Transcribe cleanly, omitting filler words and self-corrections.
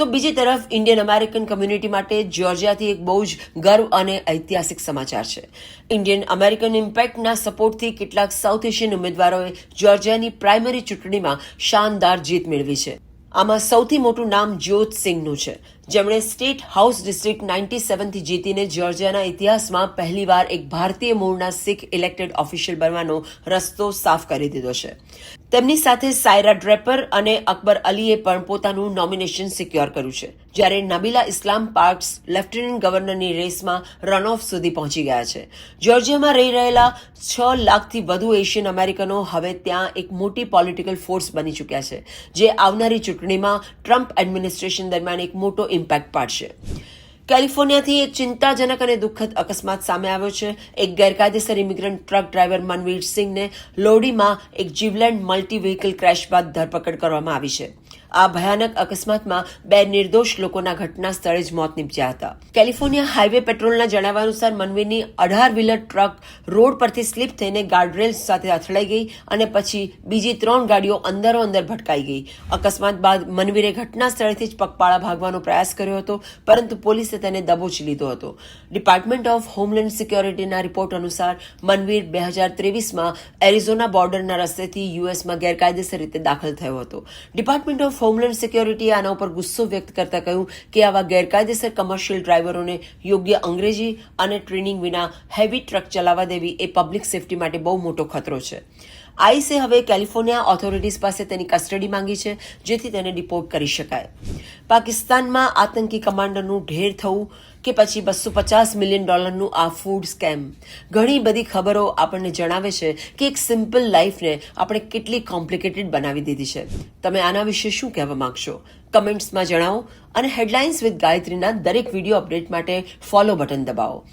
તો બીજી તરફ ઇન્ડિયન અમેરિકન કમ્યુનિટી માટે જ્યોર્જિયાથી એક બહુ જ ગર્વ અને ઐતિહાસિક સમાચાર છે. ઇન્ડિયન અમેરિકન ઇમ્પેક્ટના સપોર્ટથી કેટલાક સાઉથ એશિયન ઉમેદવારોએ જ્યોર્જિયાની પ્રાઇમરી ચૂંટણીમાં શાનદાર જીત મેળવી છે. આમાં સૌથી મોટું નામ જ્યોત સિંઘનું છે, જેમણે સ્ટેટ હાઉસ ડિસ્ટ્રિક્ટ 97થી જીતીને જ્યોર્જિયાના ઇતિહાસમાં પહેલીવાર એક ભારતીય મૂળના શીખ ઇલેક્ટેડ ઓફિશિયલ બનવાનો રસ્તો સાફ કરી દીધો છે. તેમની સાથે સાયરા ડ્રેપર અને અકબર અલીએ પણ પોતાનું નોમિનેશન સિક્યોર કર્યું છે, જ્યારે નબીલા ઇસ્લામ પાર્ક્સ લેફ્ટનન્ટ ગવર્નરની રેસમાં રન ઓફ સુધી પહોંચી ગયા છે. જ્યોર્જિયામાં રહી રહેલા 6 લાખથી વધુ એશિયન અમેરિકનો હવે ત્યાં એક મોટી પોલિટિકલ ફોર્સ બની ચૂક્યા છે, જે આવનારી ચૂંટણીમાં ટ્રમ્પ એડમિનિસ્ટ્રેશન દરમિયાન એક મોટો ઇમ્પેક્ટ પાડશે. કેલિફોર્નિયાથી એક ચિંતાજનક અને દુઃખદ અકસ્માત સામે આવ્યો છે. એક ગેરકાયદેસર ઇમિગ્રન્ટ ટ્રક ડ્રાઈવર મનવીર સિંઘને લોડીમાં એક જીવલેન્ડ મલ્ટી વ્હીકલ ક્રેશ બાદ ધરપકડ કરવામાં આવી છે. આ ભયાનક અકસ્માતમાં 2 નિર્દોષ લોકોના ઘટના સ્થળે જ મોત નીપજ્યા હતા. કેલિફોર્નિયા હાઈવે પેટ્રોલના જણાવ્યા અનુસાર મનવીરની 18 વ્હીલર ટ્રક રોડ પરથી સ્લીપ થઈને ગાર્ડરેલ્સ સાથે અથડાઈ ગઈ અને પછી બીજી 3 ગાડીઓ અંદરોઅંદર ભટકાઈ ગઈ. અકસ્માત બાદ મનવીરે ઘટના સ્થળેથી જ પગપાળા ભાગવાનો પ્રયાસ કર્યો હતો, પરંતુ પોલીસે તેને દબોચી લીધો હતો. ડિપાર્ટમેન્ટ ઓફ હોમલેન્ડ સિક્યોરિટીના રિપોર્ટ અનુસાર મનવીર 2023માં એરિઝોના બોર્ડરના રસ્તેથી યુએસમાં ગેરકાયદેસર રીતે દાખલ થયો હતો. ડિપાર્ટમેન્ટ ઓફ હોમલેન્ડ સિક્યોરિટીએ આના ઉપર ગુસ્સો વ્યક્ત કરતા કહ્યું કે આવા ગેરકાયદેસર કમર્શિયલ ડ્રાઈવરોને યોગ્ય અંગ્રેજી અને ટ્રેનિંગ વિના હેવી ટ્રક ચલાવવા દેવી એ પબ્લિક સેફટી માટે બહુ મોટો ખતરો છે. આઈસે હવે કેલિફોર્નિયા ઓથોરિટીઝ પાસે તેની કસ્ટડી માંગી છે, જેથી તેને ડિપોર્ટ કરી શકાય. પાકિસ્તાનમાં આતંકી કમાન્ડરનું ઢેર થવું કે પછી $250 મિલિયન આ ફૂડ સ્કેમ, ઘણી બધી ખબરો આપણને જણાવે છે કે એક સિમ્પલ લાઈફને આપણે કેટલી કોમ્પ્લિકેટેડ બનાવી દીધી છે. તમે આના વિશે શું કહેવા માંગશો? કમેન્ટ્સમાં જણાવો અને હેડલાઇન્સ વિથ ગાયત્રીના દરેક વિડીયો અપડેટ માટે ફોલો બટન દબાવો.